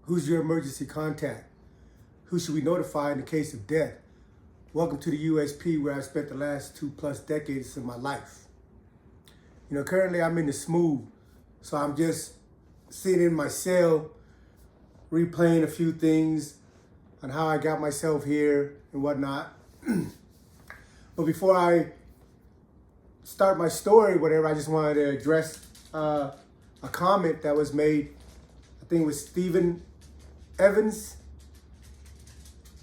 Who's your emergency contact? Who should we notify in the case of death? Welcome to the USP, where I've spent the last 2+ decades of my life. Currently I'm in the SMU, so I'm just sitting in my cell, replaying a few things on how I got myself here and whatnot. But before I start my story, whatever, I just wanted to address a comment that was made. I think it was Stephen Evans.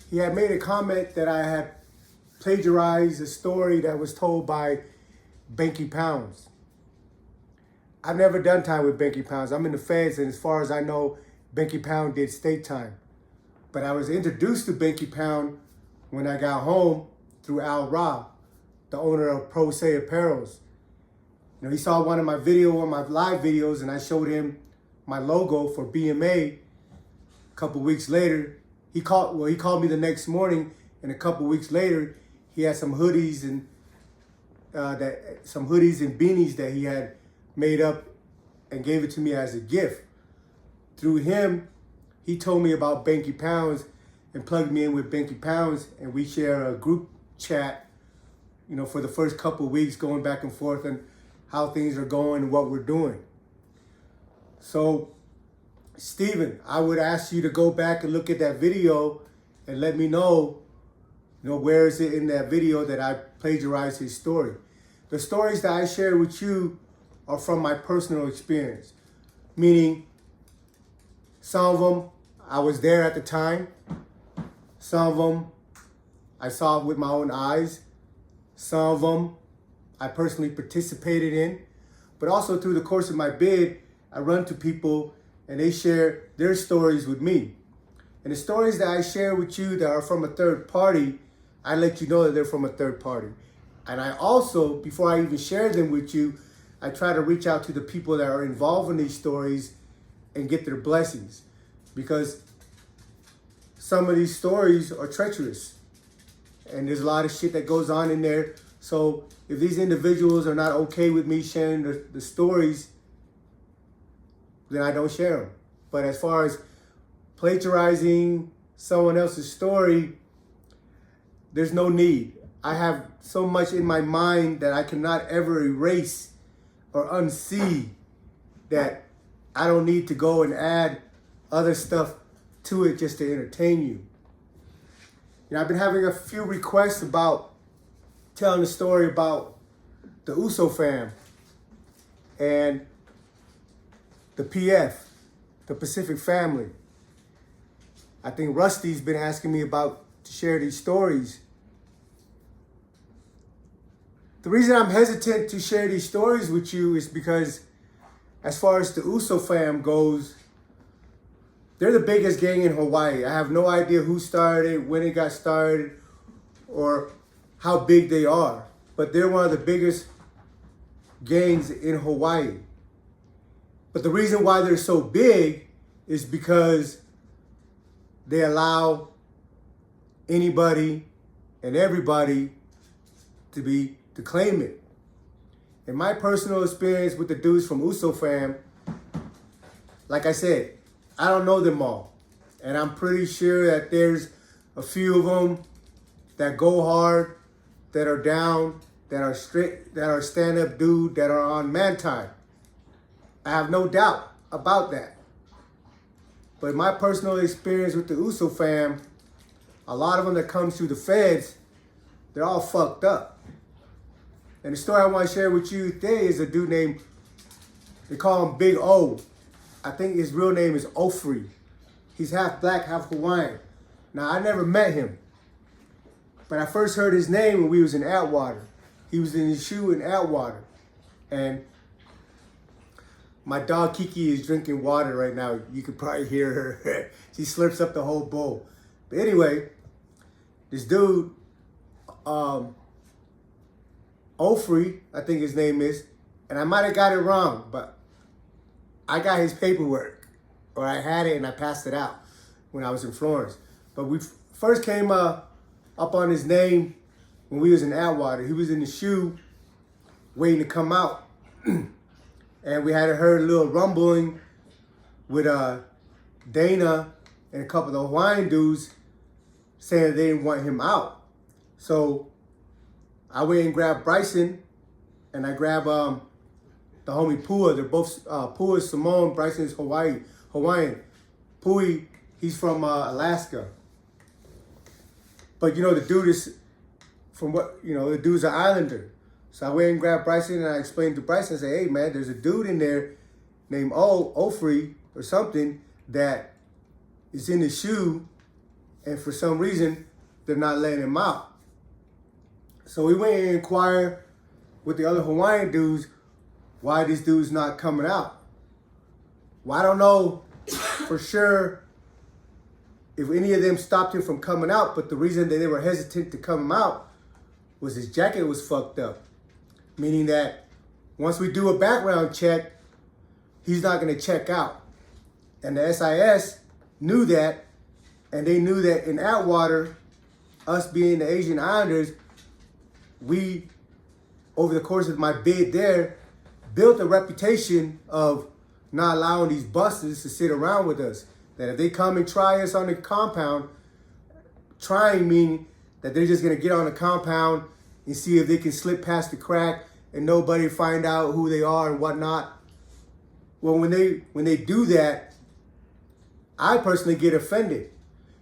He had made a comment that I had plagiarized a story that was told by Banky Pounds. I've never done time with Banky Pounds. I'm in the feds, and as far as I know, Banky Pound did state time. But I was introduced to Banky Pound when I got home through Al Ra, the owner of Pro Se Apparels. He saw one of my live videos, and I showed him my logo for BMA. A couple weeks later, he called me the next morning, and a couple weeks later, he had some hoodies and beanies that he had made up and gave it to me as a gift. Through him, he told me about Banky Pounds and plugged me in with Banky Pounds, and we share a group chat, for the first couple weeks, going back and forth on how things are going and what we're doing. So, Stephen, I would ask you to go back and look at that video and let me know, where is it in that video that I plagiarized his story. The stories that I share with you are from my personal experience, meaning some of them I was there at the time, some of them I saw with my own eyes, some of them I personally participated in, but also through the course of my bid, I run to people and they share their stories with me. And the stories that I share with you that are from a third party, I let you know that they're from a third party. And I also, before I even share them with you, I try to reach out to the people that are involved in these stories and get their blessings. Because some of these stories are treacherous. And there's a lot of shit that goes on in there. So if these individuals are not okay with me sharing the stories, then I don't share them. But as far as plagiarizing someone else's story, there's no need. I have so much in my mind that I cannot ever erase or unsee that I don't need to go and add other stuff to it just to entertain you. I've been having a few requests about telling a story about the USO fam and the PF, the Pacific family. I think Rusty's been asking me to share these stories. The reason I'm hesitant to share these stories with you is because as far as the USO fam goes, they're the biggest gang in Hawaii. I have no idea who started it, when it got started, or how big they are. But they're one of the biggest gangs in Hawaii. But the reason why they're so big is because they allow anybody and everybody to claim it. In my personal experience with the dudes from USO fam, like I said, I don't know them all. And I'm pretty sure that there's a few of them that go hard, that are down, that are strict, that are stand-up dude, that are on man time. I have no doubt about that. But in my personal experience with the USO fam, a lot of them that come through the feds, they're all fucked up. And the story I want to share with you today is a dude named, they call him Big O. I think his real name is Ofri. He's half black, half Hawaiian. Now, I never met him, but I first heard his name when we was in Atwater. He was in his shoe in Atwater. And my dog Kiki is drinking water right now. You could probably hear her. She slurps up the whole bowl. But anyway, this dude, Ofri, I think his name is, and I might have got it wrong, but I got his paperwork, or I had it and I passed it out when I was in Florence. But we first came up on his name when we was in Atwater. He was in the shoe waiting to come out. And we had heard a little rumbling with Dana and a couple of the Hawaiian dudes saying they didn't want him out. So I went and grabbed Bryson, and I grabbed the homie Pua. They're both, Pua is Samoan, Bryson is Hawaiian. Pui, he's from Alaska. But the dude is the dude's an islander. So I went and grabbed Bryson, and I explained to Bryson, I said, hey man, there's a dude in there named Ofri or something that is in his shoe, and for some reason, they're not letting him out. So we went and inquired with the other Hawaiian dudes why this dude's not coming out. Well, I don't know for sure if any of them stopped him from coming out, but the reason that they were hesitant to come out was his jacket was fucked up. Meaning that once we do a background check, he's not going to check out. And the SIS knew that, and they knew that in Atwater, us being the Asian Islanders, we, over the course of my bid there, built a reputation of not allowing these busters to sit around with us. That if they come and try us on the compound, trying meaning that they're just gonna get on the compound and see if they can slip past the crack and nobody find out who they are and whatnot. Well, when they do that, I personally get offended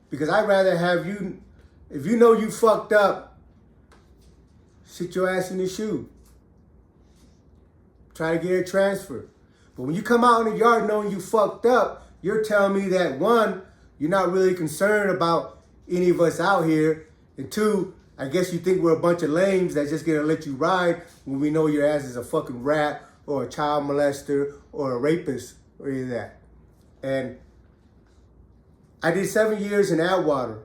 because I'd rather have you, if you know you fucked up, sit your ass in the shoe. Try to get a transfer. But when you come out in the yard knowing you fucked up, you're telling me that one, you're not really concerned about any of us out here. And two, I guess you think we're a bunch of lames that's just gonna let you ride when we know your ass is a fucking rat or a child molester or a rapist or any of that. And I did 7 years in Atwater,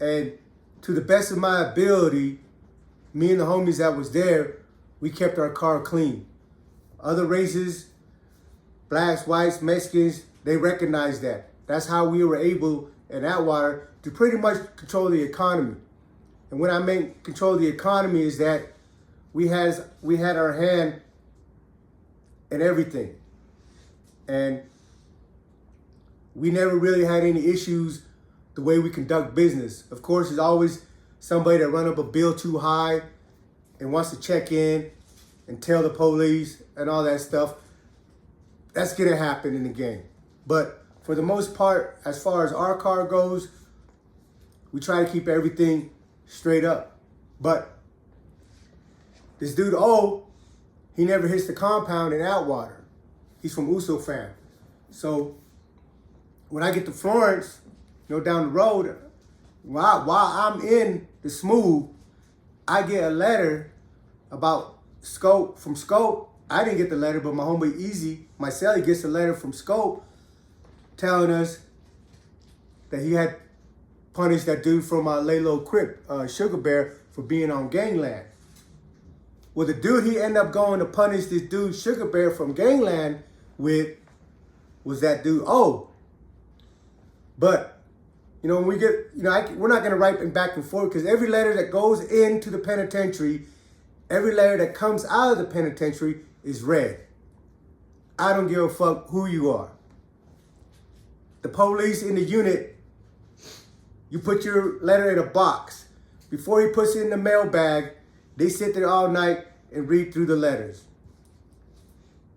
and to the best of my ability, me and the homies that was there, we kept our car clean. Other races, blacks, whites, Mexicans, they recognized that. That's how we were able in Atwater to pretty much control the economy. And when I mean control the economy is that we had our hand in everything. And we never really had any issues the way we conduct business. Of course, there's always somebody that run up a bill too high and wants to check in and tell the police and all that stuff. That's gonna happen in the game. But for the most part, as far as our car goes, we try to keep everything straight up. But this dude, he never hits the compound in Atwater. He's from Uso fam. So when I get to Florence, down the road, while I'm in the Smooth, I get a letter about Scope, from Scope. I didn't get the letter, but my homie Easy, my celly, gets a letter from Scope telling us that he had punished that dude from Lalo Crip, Sugar Bear, for being on gangland. Well, the dude he ended up going to punish this dude Sugar Bear from gangland with was that dude But when we get, we're not gonna write back and forth because every letter that goes into the penitentiary, every letter that comes out of the penitentiary is read. I don't give a fuck who you are. The police in the unit, you put your letter in a box. Before he puts it in the mailbag, they sit there all night and read through the letters.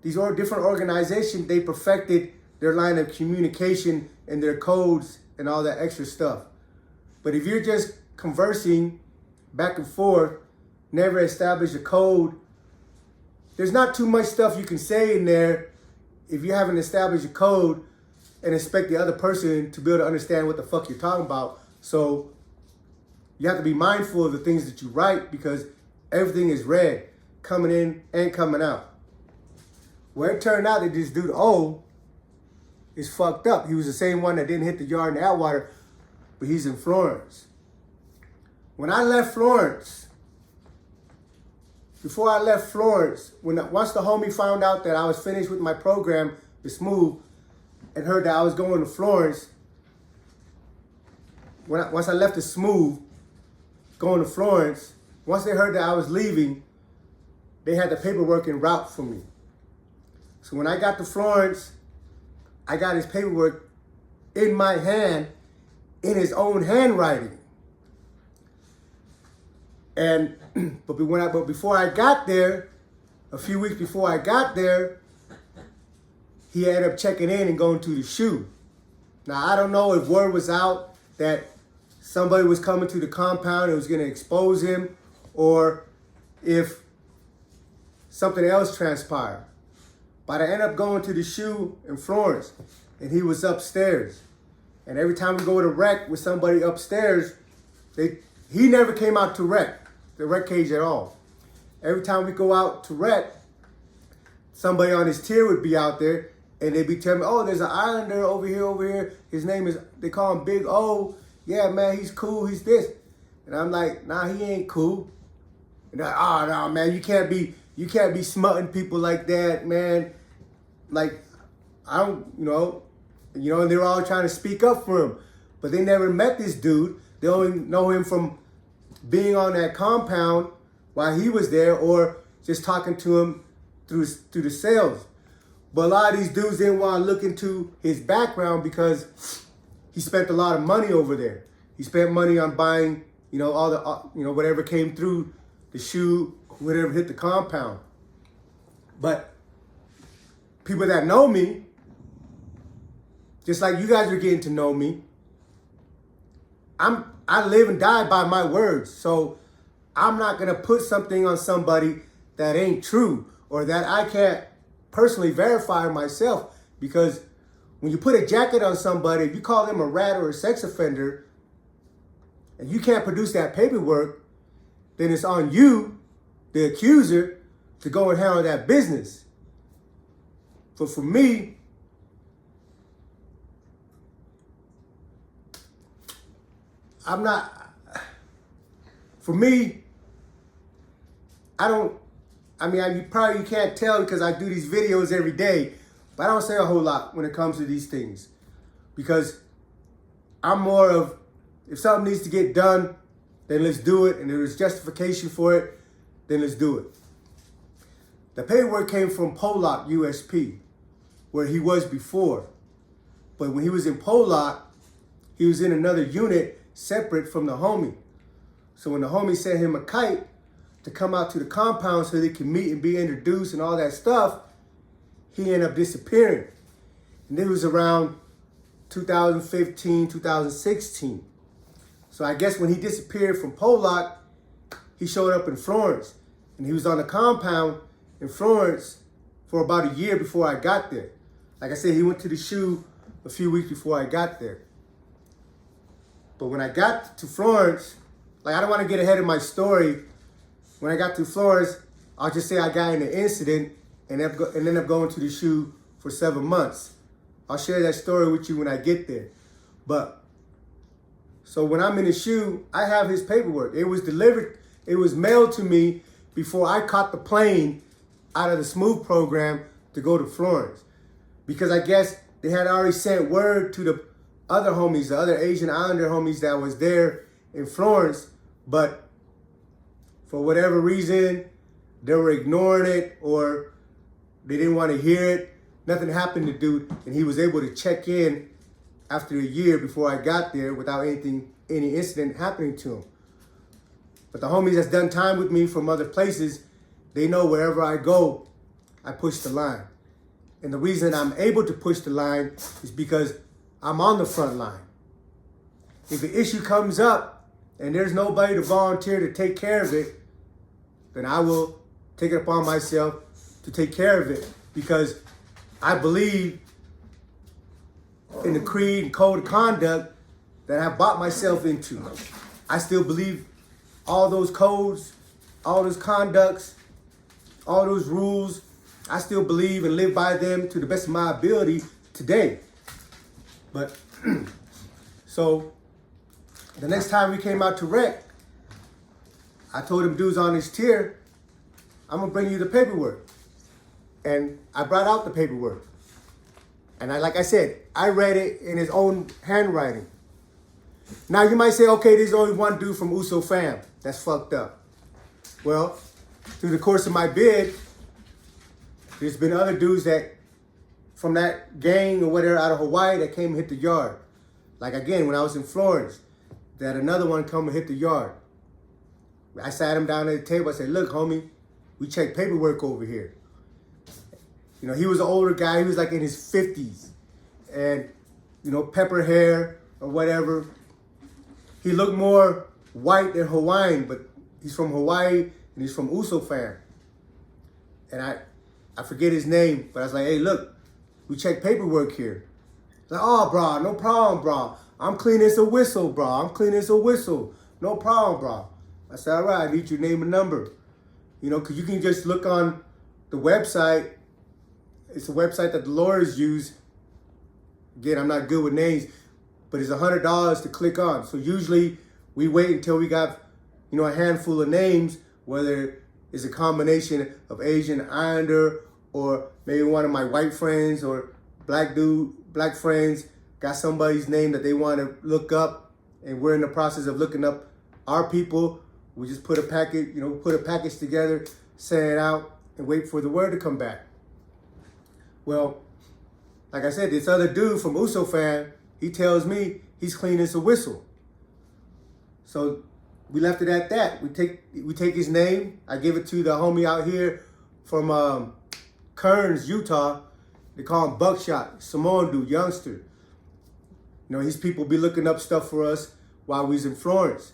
These are different organizations, they perfected their line of communication and their codes and all that extra stuff. But if you're just conversing back and forth, never establish a code, there's not too much stuff you can say in there if you haven't established a code and expect the other person to be able to understand what the fuck you're talking about. So you have to be mindful of the things that you write because everything is read, coming in and coming out. Well, it turned out that this dude is fucked up. He was the same one that didn't hit the yard in Atwater, but he's in Florence. When I left Florence, before I left Florence, once the homie found out that I was finished with my program, the Smooth, and heard that I was going to Florence, once I left the Smooth, going to Florence, once they heard that I was leaving, they had the paperwork en route for me. So when I got to Florence, I got his paperwork in my hand in his own handwriting. And but before I got there, a few weeks before I got there, he ended up checking in and going to the SHU. Now, I don't know if word was out that somebody was coming to the compound and was going to expose him, or if something else transpired. But I ended up going to the SHU in Florence, and he was upstairs. And every time we go to rec with somebody upstairs, he never came out to the rec cage at all. Every time we go out to rec, somebody on his tier would be out there, and they'd be telling me, oh, there's an islander over here. His name is, they call him Big O. Yeah, man, he's cool, he's this. And I'm like, nah, he ain't cool. And they're like, oh, no, man, you can't be smutting people like that, man. Like, I don't, and they're all trying to speak up for him. But they never met this dude. They only know him from being on that compound while he was there, or just talking to him through the sales. But a lot of these dudes didn't want to look into his background because he spent a lot of money over there. He spent money on buying, all the, whatever came through the SHU, whatever hit the compound. But people that know me, just like you guys are getting to know me, I live and die by my words. So I'm not going to put something on somebody that ain't true, or that I can't personally verify myself. Because when you put a jacket on somebody, if you call them a rat or a sex offender, and you can't produce that paperwork, then it's on you, the accuser, to go and handle that business. But for me, you probably can't tell because I do these videos every day, but I don't say a whole lot when it comes to these things. Because I'm more of, if something needs to get done, then let's do it. And if there's justification for it, then let's do it. The paperwork came from Pollock, USP, where he was before. But when he was in Pollock, he was in another unit separate from the homie. So when the homie sent him a kite to come out to the compound so they could meet and be introduced and all that stuff, he ended up disappearing. And it was around 2015, 2016. So I guess when he disappeared from Pollock, he showed up in Florence. And he was on the compound in Florence for about a year before I got there. Like I said, he went to the SHU a few weeks before I got there. But when I got to Florence, I don't want to get ahead of my story. When I got to Florence, I'll just say I got in an incident and ended up going to the SHU for 7 months. I'll share that story with you when I get there. But, so when I'm in the SHU, I have his paperwork. It was delivered, it was mailed to me before I caught the plane out of the Smooth program to go to Florence. Because I guess they had already sent word to the other homies, the other Asian Islander homies that was there in Florence, but for whatever reason, they were ignoring it, or they didn't want to hear it. Nothing happened to dude, and he was able to check in after a year before I got there without any incident happening to him. But the homies that's done time with me from other places, they know wherever I go, I push the line. And the reason I'm able to push the line is because I'm on the front line. If an issue comes up and there's nobody to volunteer to take care of it, then I will take it upon myself to take care of it, because I believe in the creed and code of conduct that I bought myself into. I still believe all those codes, all those conducts, all those rules, I still believe and live by them to the best of my ability today. But, so, the next time we came out to rec, I told him dudes on his tier, I'm gonna bring you the paperwork. And I brought out the paperwork. And like I said, I read it in his own handwriting. Now you might say, okay, there's only one dude from Uso fam. That's fucked up. Well, through the course of my bid, there's been other dudes that from that gang or whatever out of Hawaii that came and hit the yard. Like again, when I was in Florence, they had another one come and hit the yard. I sat him down at the table. I said, look, homie, we check paperwork over here. You know, he was an older guy. He was like in his 50s. And, you know, pepper hair or whatever. He looked more white than Hawaiian, but he's from Hawaii and he's from Uso fam. And I forget his name, but I was like, hey, look, we check paperwork here. He's like, oh, bro, no problem, bro. I'm clean as a whistle, bro. I'm clean as a whistle. No problem, bro. I said, all right, I need your name and number. You know, because you can just look on the website. It's a website that the lawyers use. Again, I'm not good with names, but it's $100 to click on. So usually we wait until we got, you know, a handful of names, whether it's a combination of Asian Islander or maybe one of my white friends or black friends got somebody's name that they want to look up, and we're in the process of looking up our people. We just put a package together, send it out, and wait for the word to come back. Well, like I said, this other dude from Uso fam, he tells me he's clean as a whistle. So we left it at that. We take his name. I give it to the homie out here from Kearns, Utah. They call him Buckshot, Samoan dude, youngster. You know, his people be looking up stuff for us while we was in Florence.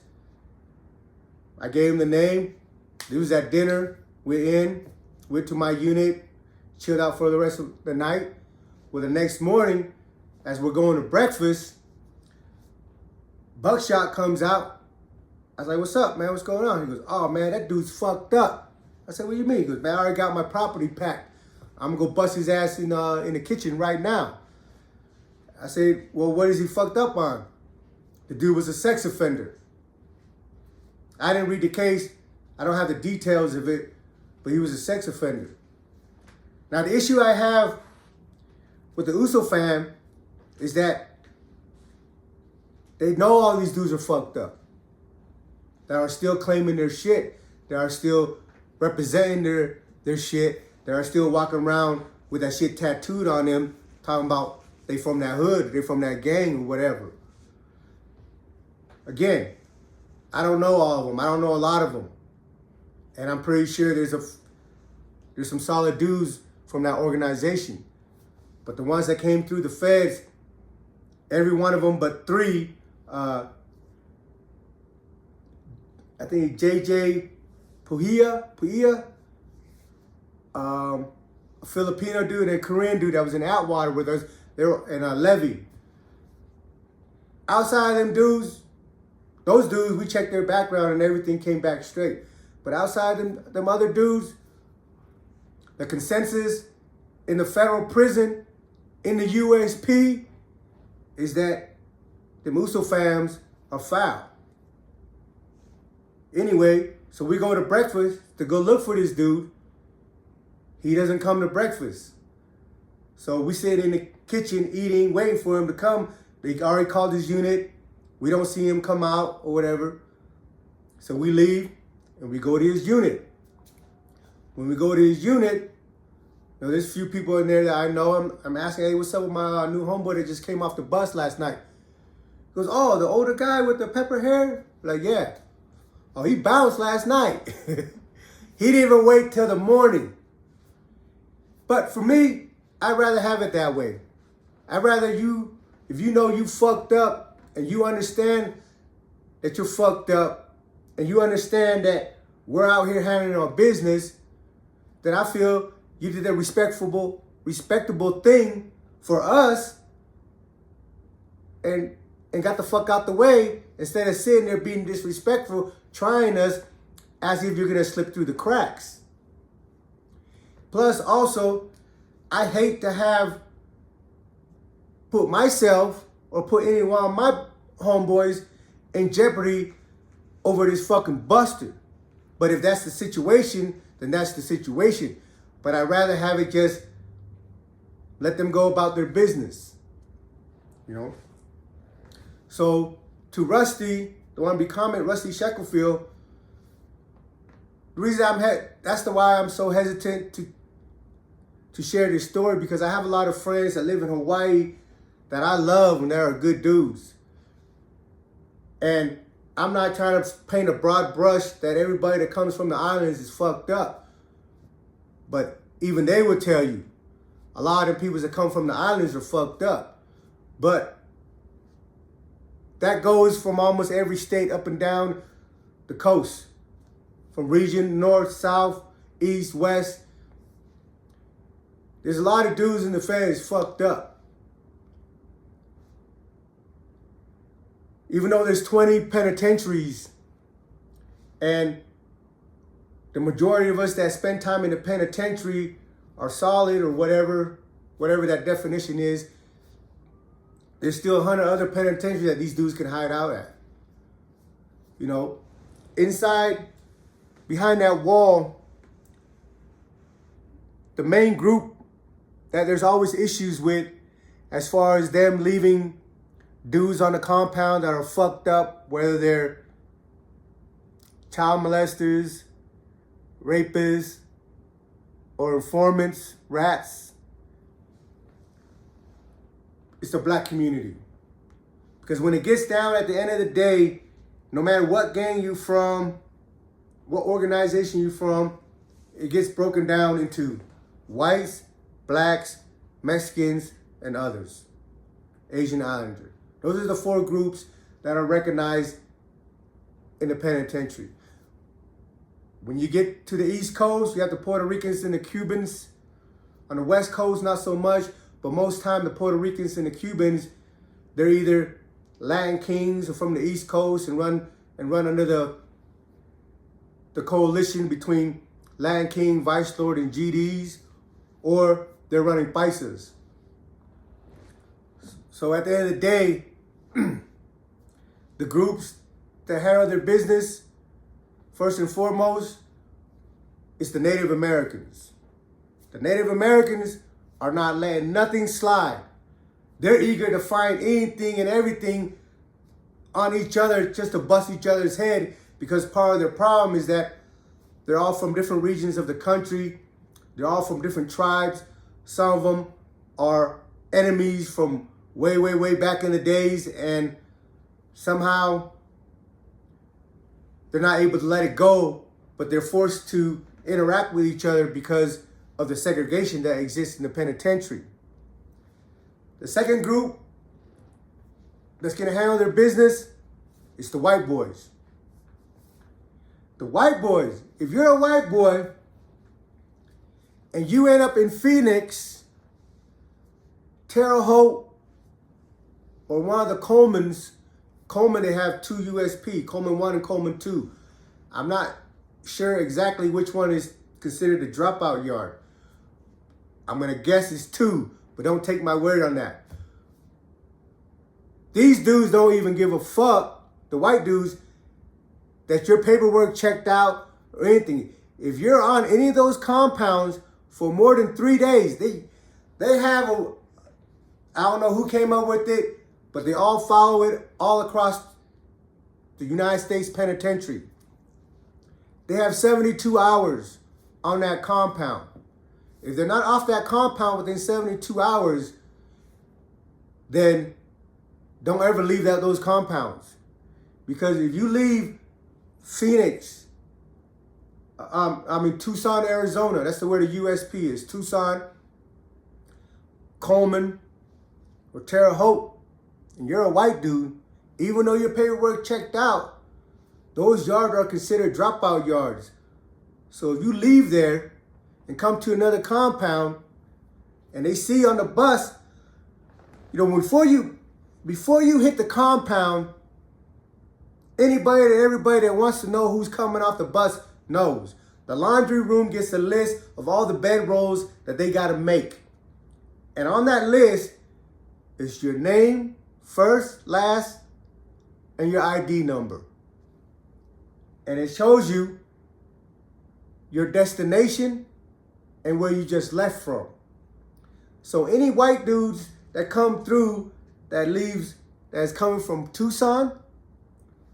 I gave him the name. He was at dinner. Went to my unit, chilled out for the rest of the night. Well, the next morning, as we're going to breakfast, Buckshot comes out. I was like, what's up, man? What's going on? He goes, oh, man, that dude's fucked up. I said, what do you mean? He goes, man, I already got my property packed. I'm going to go bust his ass in the kitchen right now. I said, well, what is he fucked up on? The dude was a sex offender. I didn't read the case. I don't have the details of it, but he was a sex offender. Now, the issue I have with the Uso fam is that they know all these dudes are fucked up, that are still claiming their shit, that are still representing their shit, that are still walking around with that shit tattooed on them, talking about they from that hood, they from that gang or whatever. Again, I don't know all of them. I don't know a lot of them. And I'm pretty sure there's some solid dudes from that organization. But the ones that came through the feds, every one of them but three, I think JJ Puhia, a Filipino dude and a Korean dude that was in Atwater with us, they were in Levy. Outside of them dudes, those dudes, we checked their background and everything came back straight. But outside them other dudes, the consensus in the federal prison, in the USP, is that the Uso fams are foul. Anyway, so we go to breakfast to go look for this dude. He doesn't come to breakfast. So we sit in the kitchen eating, waiting for him to come. They already called his unit. We don't see him come out or whatever. So we leave and we go to his unit. When we go to his unit, you know, there's a few people in there that I know. I'm asking, hey, what's up with my new homeboy that just came off the bus last night? He goes, oh, the older guy with the pepper hair? Like, yeah. Oh, he bounced last night. He didn't even wait till the morning. But for me, I'd rather have it that way. I'd rather if you know you fucked up and you understand that you're fucked up and you understand that we're out here handling our business, then I feel you did a respectable thing for us and got the fuck out the way instead of sitting there being disrespectful, trying us as if you're going to slip through the cracks. Plus, also, I hate to have put myself or put any one of my homeboys in jeopardy over this fucking buster. But if that's the situation, then that's the situation. But I'd rather have it just let them go about their business, you know? So to Rusty, the one be comment, Rusty Shackelfield, the reason that's why I'm so hesitant to share this story, because I have a lot of friends that live in Hawaii that I love and that are good dudes. And I'm not trying to paint a broad brush that everybody that comes from the islands is fucked up. But even they would tell you, a lot of the people that come from the islands are fucked up. But that goes from almost every state up and down the coast. From region, north, south, east, west. There's a lot of dudes in the feds fucked up. Even though there's 20 penitentiaries, and the majority of us that spend time in the penitentiary are solid or whatever that definition is, there's still 100 other penitentiaries that these dudes can hide out at. You know, inside, behind that wall, the main group that there's always issues with as far as them leaving dudes on the compound that are fucked up, whether they're child molesters, rapists, or informants, rats. It's the black community. Because when it gets down at the end of the day, no matter what gang you from, what organization you from, it gets broken down into whites, blacks, Mexicans, and others. Asian Islander. Those are the 4 groups that are recognized in the penitentiary. When you get to the East Coast, you have the Puerto Ricans and the Cubans. On the West Coast, not so much, but most time the Puerto Ricans and the Cubans, they're either Latin Kings or from the East Coast and run under the coalition between Latin King, Vice Lord, and GDs, or they're running paisas. So at the end of the day, the groups that handle their business, first and foremost, it's the Native Americans. The Native Americans are not letting nothing slide. They're eager to find anything and everything on each other just to bust each other's head, because part of their problem is that they're all from different regions of the country. They're all from different tribes. Some of them are enemies from way, way, way back in the days, and somehow they're not able to let it go, but they're forced to interact with each other because of the segregation that exists in the penitentiary. The second group that's going to handle their business is the white boys. The white boys, if you're a white boy and you end up in Phoenix, Terre Haute, or one of the Colemans, Coleman, they have 2 USP, Coleman 1 and Coleman 2. I'm not sure exactly which one is considered a dropout yard. I'm going to guess it's 2, but don't take my word on that. These dudes don't even give a fuck, the white dudes, that your paperwork checked out or anything. If you're on any of those compounds for more than 3 days, they have a, I don't know who came up with it, but they all follow it all across the United States Penitentiary. They have 72 hours on that compound. If they're not off that compound within 72 hours, then don't ever leave those compounds. Because if you leave Phoenix, Tucson, Arizona, that's where the USP is, Tucson, Coleman, or Terre Haute, and you're a white dude, even though your paperwork checked out, those yards are considered dropout yards. So if you leave there and come to another compound and they see on the bus, you know, before you hit the compound, anybody and everybody that wants to know who's coming off the bus knows. The laundry room gets a list of all the bedrolls that they got to make. And on that list is your name, first, last, and your ID number. And it shows you your destination and where you just left from. So any white dudes that come through that's coming from Tucson,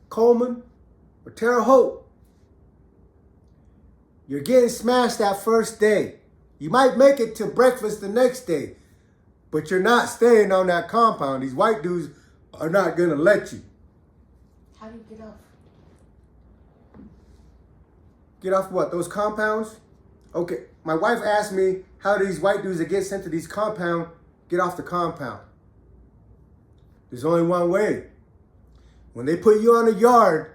Coleman, or Terre Haute, you're getting smashed that first day. You might make it to breakfast the next day, But you're not staying on that compound. These white dudes are not going to let you. How do you get off? Get off what? Those compounds? Okay, my wife asked me how these white dudes that get sent to these compounds get off the compound. There's only one way. When they put you on a yard,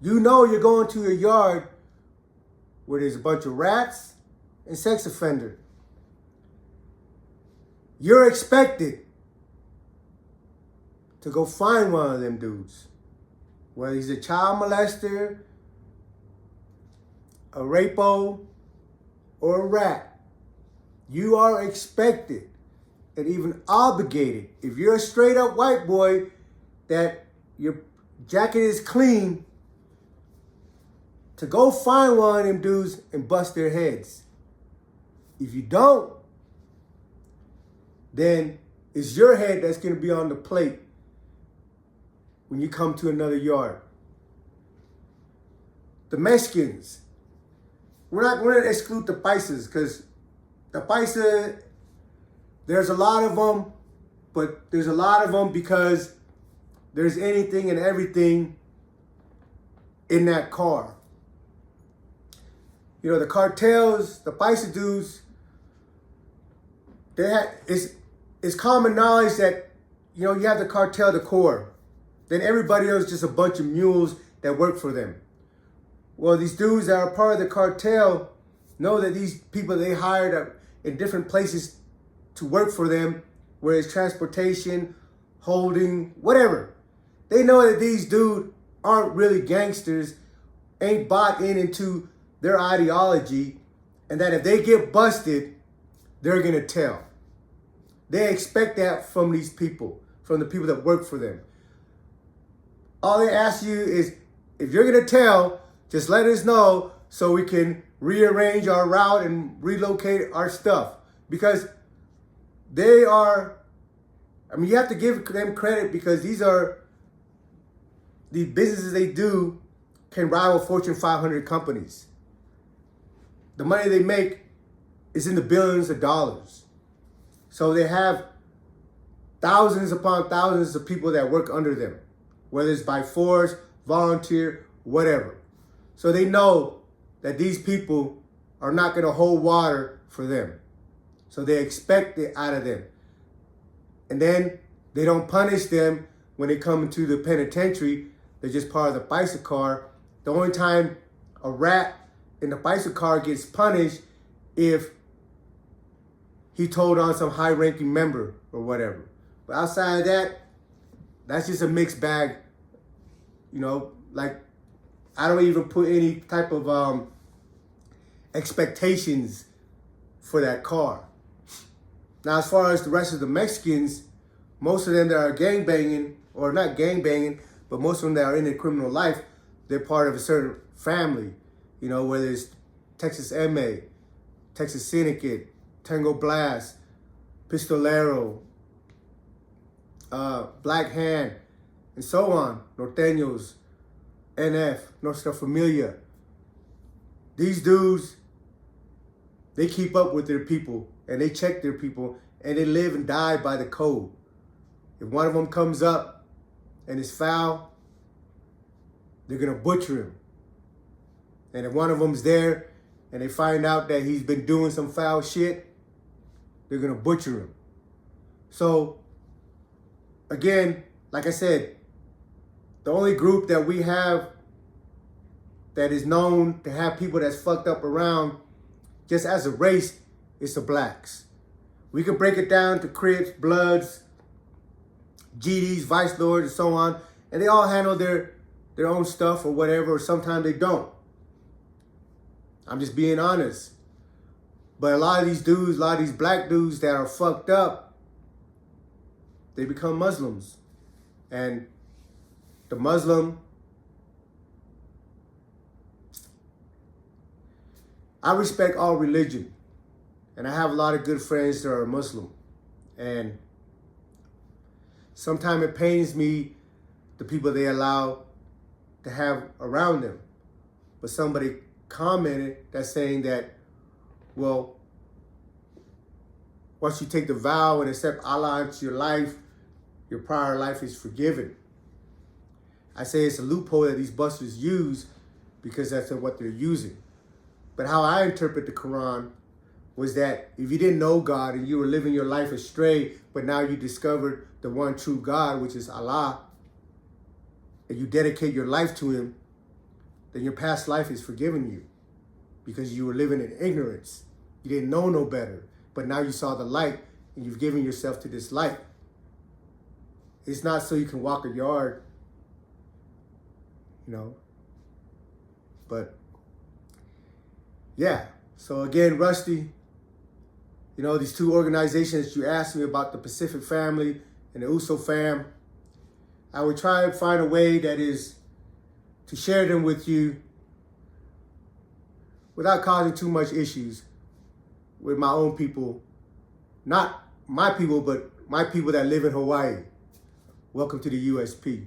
you know you're going to a yard where there's a bunch of rats and sex offenders. You're expected to go find one of them dudes. Whether he's a child molester, a rapo, or a rat. You are expected and even obligated, if you're a straight up white boy, that your jacket is clean, to go find one of them dudes and bust their heads. If you don't, then it's your head that's going to be on the plate when you come to another yard. The Mexicans, we're not going to exclude the paisas, because the paisa, there's a lot of them, but there's a lot of them because there's anything and everything in that car. You know, the cartels, the paisa dudes, it's common knowledge that, you know, you have the cartel, the core. Then everybody else is just a bunch of mules that work for them. Well, these dudes that are part of the cartel know that these people they hired in different places to work for them, whether it's transportation, holding, whatever. They know that these dudes aren't really gangsters, ain't bought into their ideology, and that if they get busted, they're going to tell. They expect that from these people, from the people that work for them. All they ask you is, if you're going to tell, just let us know so we can rearrange our route and relocate our stuff. Because they are, I mean, you have to give them credit, because these businesses they do can rival Fortune 500 companies. The money they make is in the billions of dollars. So they have thousands upon thousands of people that work under them, whether it's by force, volunteer, whatever. So they know that these people are not going to hold water for them. So they expect it out of them. And then they don't punish them when they come into the penitentiary. They're just part of the paisa car. The only time a rat in the paisa car gets punished if he told on some high-ranking member or whatever. But outside of that, that's just a mixed bag. You know, like, I don't even put any type of expectations for that car. Now, as far as the rest of the Mexicans, most of them that are gangbanging, or not gangbanging, but most of them that are in their criminal life, they're part of a certain family. You know, whether it's Texas MA, Texas Syndicate, Tango Blast, Pistolero, Black Hand, and so on. Norteños, NF, Nuestra Familia. These dudes, they keep up with their people, and they check their people, and they live and die by the code. If one of them comes up and is foul, they're going to butcher him. And if one of them's there and they find out that he's been doing some foul shit, they're going to butcher him. So, again, like I said, the only group that we have that is known to have people that's fucked up around just as a race is the blacks. We can break it down to Crips, Bloods, GDs, Vice Lords, and so on, and they all handle their own stuff or whatever, or sometimes they don't. I'm just being honest. But a lot of these dudes, a lot of these black dudes that are fucked up, they become Muslims. And the Muslim, I respect all religion. And I have a lot of good friends that are Muslim. And sometimes it pains me, the people they allow to have around them. But somebody commented that's saying that, well, once you take the vow and accept Allah into your life, your prior life is forgiven. I say it's a loophole that these busters use because that's what they're using. But how I interpret the Quran was that if you didn't know God and you were living your life astray, but now you discovered the one true God, which is Allah, and you dedicate your life to him, then your past life is forgiven you because you were living in ignorance. You didn't know no better, but now you saw the light and you've given yourself to this light. It's not so you can walk a yard, you know, but yeah. So again, Rusty, you know, these two organizations you asked me about, the Pacific family and the Uso fam, I would try and find a way that is to share them with you without causing too much issues with my own people. Not my people, but my people that live in Hawaii. Welcome to the USP.